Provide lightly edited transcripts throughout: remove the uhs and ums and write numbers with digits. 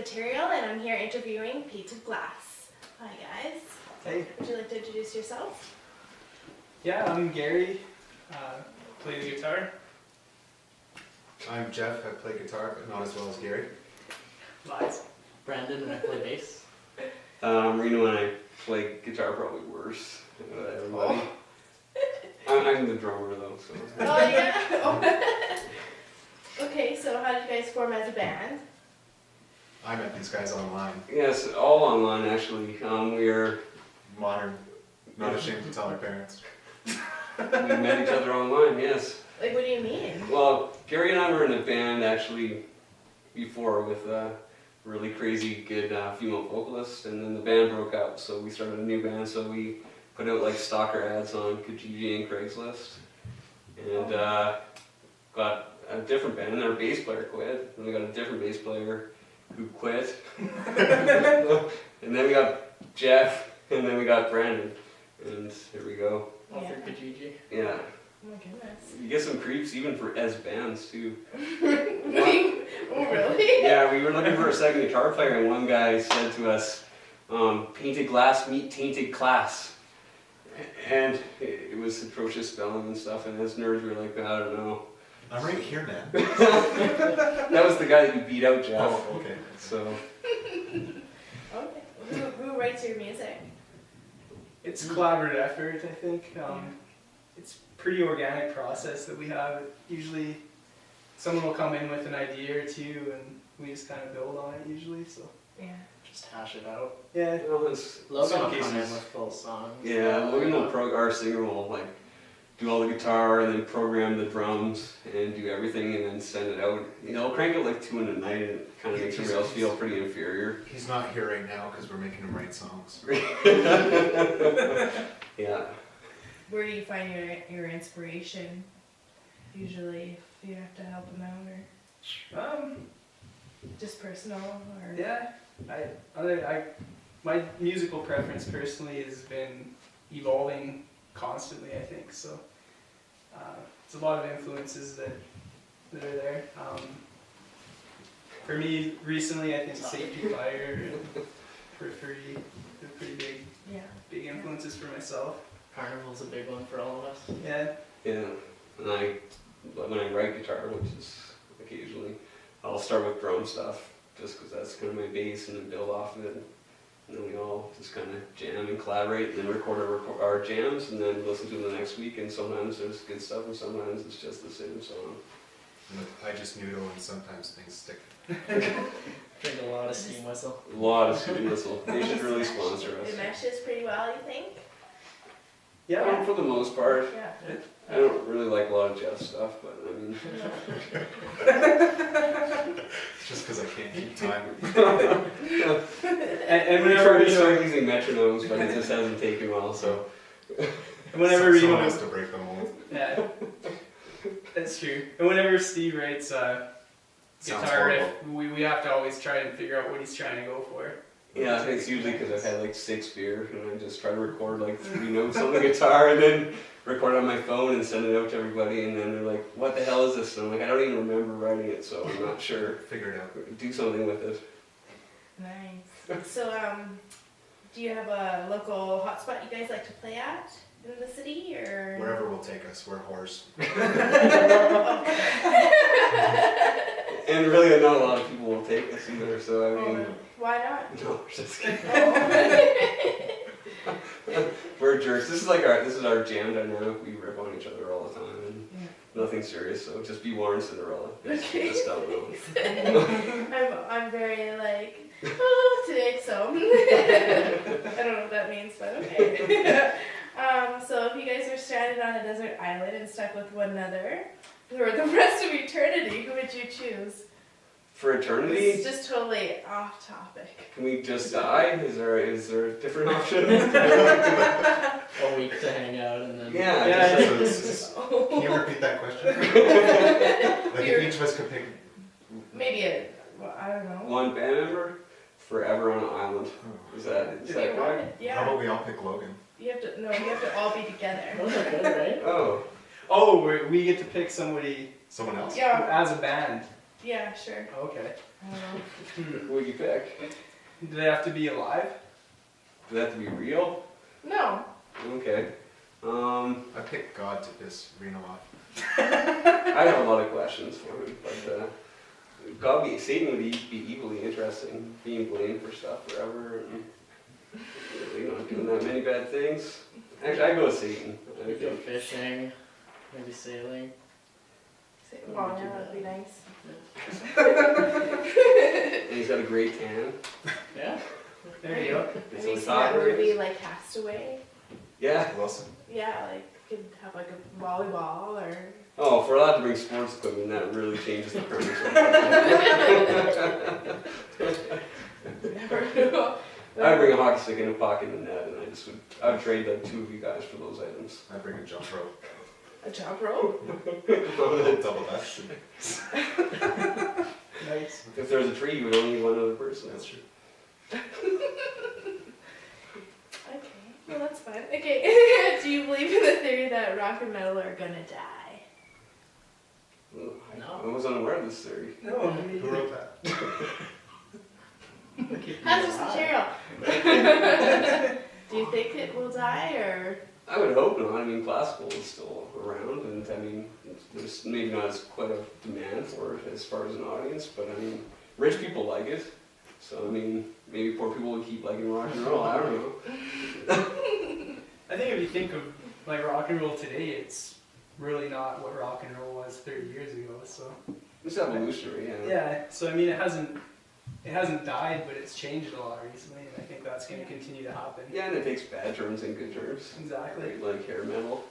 material, and I'm here interviewing Painted Glass. Hi guys. Hey. Would you like to introduce yourself? Yeah, I'm Gary. Play the guitar. I'm Jeff. I play guitar, but not as well as Gary. Lies. Brandon, and I play bass. Reno, and I play guitar probably worse than everybody. I'm the drummer though, so. Oh yeah. Oh. Okay, so how did you guys form as a band? I met these guys online. Yes, all online actually. We are Modern. Not ashamed to tell our parents. we met each other online. Yes. Like, what do you mean? Well, Gary and I were in a band actually before with a really crazy good female vocalist, and then the band broke up, so we started a new band. So we put out like stalker ads on Kijiji and Craigslist, and got a different band. And our bass player quit, and we got a different bass player who quit, and then we got Jeff, and then we got Brandon, and here we go. All Yeah. for Kijiji. Yeah. Oh my goodness. You get some creeps even for as bands too. Oh really? Yeah, we were looking for a second guitar player, and one guy said to us, "Painted glass meet tainted class," and it was atrocious spelling and stuff. And as nerds, we were like, I don't know. I'm right here, man. That was the guy that you beat out, Jeff. Oh, okay. So Okay. Who writes your music? It's collaborative effort, I think. It's a pretty organic process that we have. Usually someone will come in with an idea or two and we just kind of build on it usually. So Yeah. Just hash it out. yeah. well, it's, Logan will cases- come in with full songs. yeah, Logan will our singer will like do all the guitar and then program the drums and do everything and then send it out. You know, crank it like 2 in the night, and it kind of makes everybody else feel pretty inferior. He's not here right now because we're making him write songs. Yeah. Where do you find your inspiration? Usually, if you have to help them out, or just personal, or Yeah. My musical preference personally has been evolving constantly, I think. So it's a lot of influences that are there. For me, recently, I think Safety Fire and Periphery are pretty yeah. big influences for myself. Carnival's a big one for all of us. Yeah. Yeah, and when I write guitar, which is occasionally, I'll start with drum stuff, just because that's kind of my base, and then build off of it. And then we all just kind of jam and collaborate, and then record our jams, and then listen to them the next week. And sometimes there's good stuff, and sometimes it's just the same song. And I just noodle and sometimes things stick. Drink a lot of steam whistle. A lot of steam whistle. They should really sponsor us. It meshes pretty well, you think? Yeah, for the most part. Yeah. I don't really like a lot of Jeff's stuff, but I mean. It's just because I can't keep time. And We whenever tried to Reno, start using metronomes, but it just hasn't taken well, so. and whenever Someone Reno, has to break the mold. yeah, that's true. And whenever Steve writes Sounds guitar riff, horrible. we have to always try and figure out what he's trying to go for. Yeah, I think it's usually because I've had like 6 beers and I just try to record like 3 notes on the guitar and then record on my phone and send it out to everybody, and then they're like, what the hell is this? And I'm like, I don't even remember writing it, so I'm not sure. Figure it out. Do something with it. Nice. So, do you have a local hotspot you guys like to play at in the city, or? Wherever will take us. We're whores. And really not a lot of people will take this either, so I mean, Why not? no, just kidding. Oh. We're jerks. This is our jam dynamic. We rip on each other all the time, and nothing serious. So just be warned, Cinderella. Okay. Just don't know. I'm very like today, so I don't know what that means, but okay. So if you guys are stranded on a desert island and stuck with one another for the rest of eternity, who would you choose? For eternity, This is just totally off topic. can we just die? Is there a different option? A week to hang out and then. Yeah. Yeah, just- Can you repeat that question? Like if each of us could pick. Maybe I don't know. one band member forever on an island. Is that If you correct? want it, How yeah. about we all pick Logan? You have to all be together. Those are good, right? Oh, Oh, we get to pick somebody Someone else? Yeah. as a band. Yeah, sure. Okay. I don't know. What would you pick? Do they have to be alive? Does that have to be real? No. Okay. I picked God to piss Reno off. I have a lot of questions for him, but Satan would be equally interesting, being blamed for stuff forever and really not doing that many bad things. Actually, I go with Satan. I You go think. fishing, maybe sailing. Well, yeah, that'd be nice. And he's got a great tan. Yeah. There you go. Have It's you on seen top that of it. movie, like Castaway? Yeah. Wilson. Yeah, like you could have like a volleyball or. Oh, if we're allowed to bring sports equipment, that really changes the premise. Never know. I'd bring a hockey stick and a puck in the net, and I would trade the two of you guys for those items. I bring a jump rope. A jump rope? Double dash. Nice. If there was a tree, you would only need one other person. That's true. Okay, well that's fine. Okay, do you believe in the theory that rock and metal are gonna die? Ugh, No. I was unaware of this theory. No, Who wrote that? That's just material. Do you think it will die or? I would hope not. I mean, classical is still around, and I mean, there's maybe not as quite a demand for it as far as an audience, but I mean, rich people like it. So I mean, maybe poor people would keep liking rock and roll. I don't know. I think if you think of like rock and roll today, it's really not what rock and roll was 30 years ago. So It's evolutionary, yeah. yeah. So I mean, it hasn't died, but it's changed a lot recently, and I think that's going to continue to happen. Yeah, and it takes bad turns and good turns. Exactly. Like hair metal.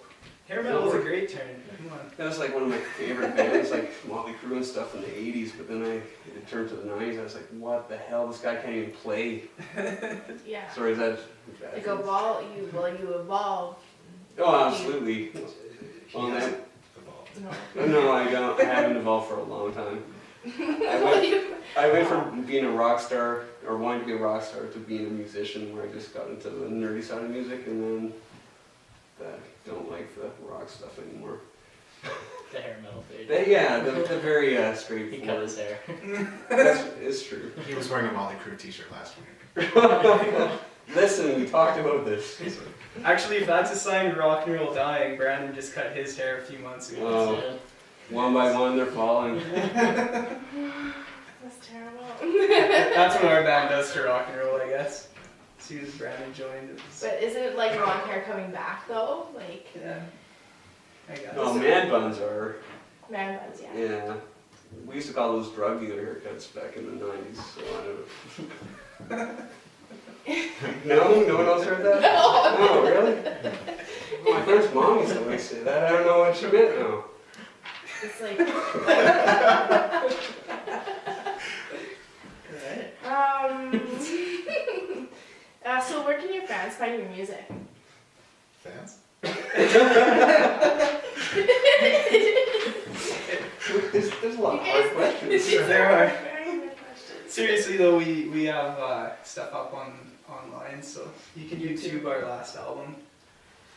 Hair metal is a great turn. Come on. That was like one of my favorite bands, like Motley Crue and stuff in the 80s, but then it turned to the 90s, I was like, what the hell, this guy can't even play. Yeah. Sorry, is that bad? Like evolve, you evolve. Oh, absolutely. He Well, hasn't then- evolved. No, I don't. I haven't evolved for a long time. I went from being a rock star, or wanting to be a rock star, to being a musician, where I just got into the nerdy side of music, and then I don't like the rock stuff anymore. The hair metal phase. Yeah, the very He cut straightforward. his hair. It's true. He was wearing a Motley Crue t-shirt last week. Listen, we talked about this. Actually, if that's a sign of rock and roll dying, Brandon just cut his hair a few months ago. Oh. Yeah. One by one, they're falling. That's terrible. That's what our band does to rock and roll, I guess. As soon as Brandon joined, it was, But isn't it like long hair coming back though? Like yeah, I guess. No, man buns are. man buns, yeah. Yeah. We used to call those drug dealer haircuts back in the 90s, so I don't know. No one else heard that? No. No, really? My friend's mom used to always say that. I don't know what she meant now. It's like Right. so where can your fans find your music? Fans? There's a lot You of hard guys- questions. There are. Very good questions. Seriously though, we have stuff up online, so you can YouTube our last album.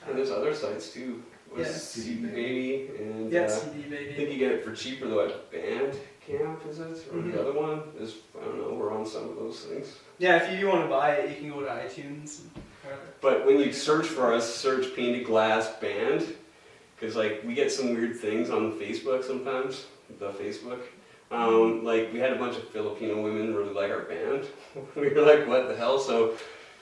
And there's other sites too. Was Yeah. CD Baby, and Yeah, I CD think baby. you get it for cheaper though at Bandcamp, is it? Or Mhm. the other one is, I don't know, we're on some of those things. Yeah, if you want to buy it, you can go to iTunes. And whatever. But when you search for us, search Painted Glass Band, because like we get some weird things on Facebook sometimes, the Facebook. Like we had a bunch of Filipino women really like our band. We were like, what the hell? So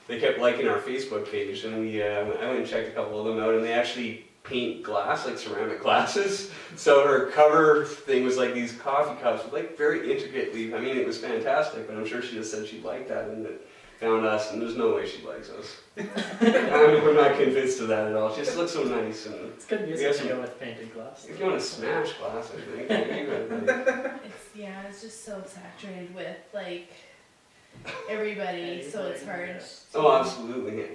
they kept liking our Facebook page, and I went and checked a couple of them out, and they actually paint glass, like ceramic glasses. So her cover thing was like these coffee cups with like very intricately, I mean it was fantastic, but I'm sure she just said she liked that and it found us, and there's no way she likes us. I'm not convinced of that at all. She just looks so nice, and It's good music Yes, to go with painted glass. if you want to smash glass, I think, maybe, but like, It's just so saturated with like everybody, so it's hard. oh absolutely.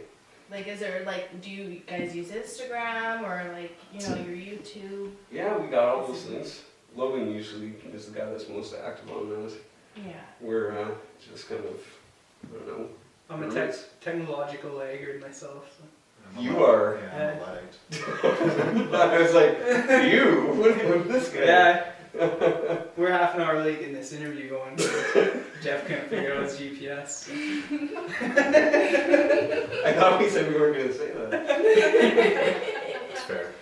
Like, is there like, do you guys use Instagram or like, your YouTube? Yeah, we got all those things. Logan usually is the guy that's most active on those. Yeah. We're just kind of, I don't know. I'm a technological laggard myself. So. I'm You a Luddite. are. Yeah, I'm a Luddite. I was like, you? What this guy? Yeah, We're half an hour late in this interview going. Jeff couldn't figure out his GPS. I thought we said we weren't gonna say that. It's fair.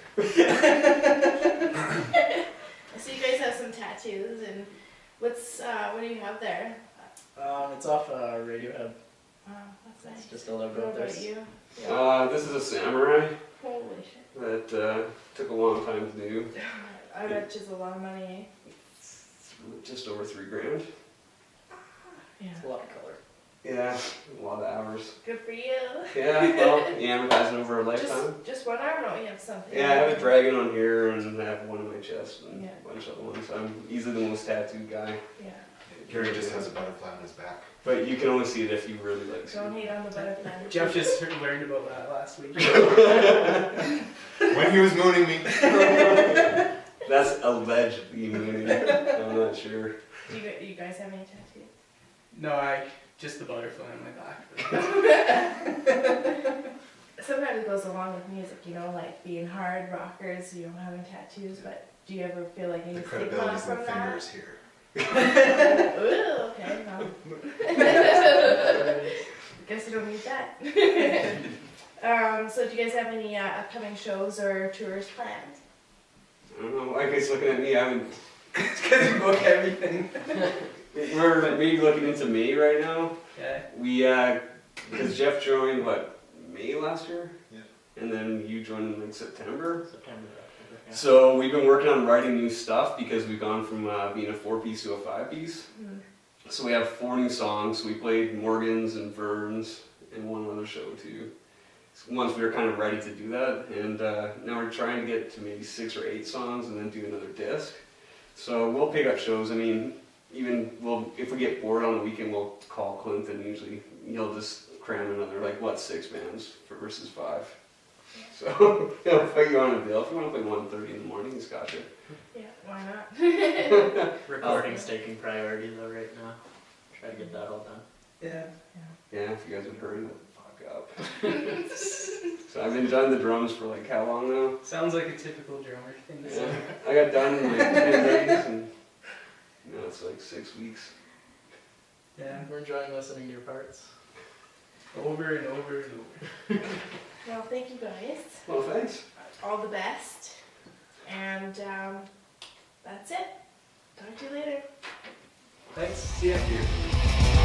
So you guys have some tattoos, and what do you have there? It's off Radiohead. Oh, that's nice. It's just a logo. What about There's you? This is a samurai Holy shit. that took a long time to do. I bet it's a lot of money. It's just over $3,000. Yeah. a lot of color. Yeah, a lot of hours. Good for you. Yeah, well, you amortize it over a lifetime. Just one arm, or you have something? Yeah, I have a dragon on here and I have one on my chest and Yeah. a bunch of other ones. I'm easily the most tattooed guy. Yeah. Gary just has a butterfly on his back. But you can only see it if you really like to. Don't hate on the butterfly. Jeff just learned about that last week. When he was mooning me. That's allegedly meaning. I'm not sure. Do you guys have any tattoos? No, just the butterfly on my back. Sometimes it goes along with music, like being hard rockers, having tattoos, but do you ever feel like you The need stigma credibility's in from the that? fingers here. Ooh, okay, no. Guess you don't need that. So do you guys have any upcoming shows or tours planned? I don't know. Like it's looking at me. I haven't. It's because you book everything. We're maybe looking into May right now. Yeah. We because Jeff joined May last year. Yeah. And then you joined in September. September, October. Yeah. So we've been working on writing new stuff because we've gone from being a 4-piece to a 5-piece. Hmm. So we have 4 new songs. We played Morgan's and Vern's and one other show too. So once we were kind of ready to do that, and now we're trying to get to maybe 6 or 8 songs and then do another disc. So we'll pick up shows. I mean, if we get bored on the weekend, we'll call Clint and usually he'll just cram another 6 bands versus 5. So he'll put you on a bill. If you want to play 1:30 in the morning, he's got you. Yeah, why not? Recording's taking priority though right now. Try to get that all done. Yeah. Yeah, if you guys would hurry the fuck up. So I've been done the drums for how long now? Sounds like a typical drummer thing to Yeah. say. I got done in my 10 days and now it's 6 weeks. Yeah. We're enjoying listening to your parts. Over and over and over. Well, thank you guys. Well, thanks. All the best. And that's it. Talk to you later. Thanks. See ya. Thank you.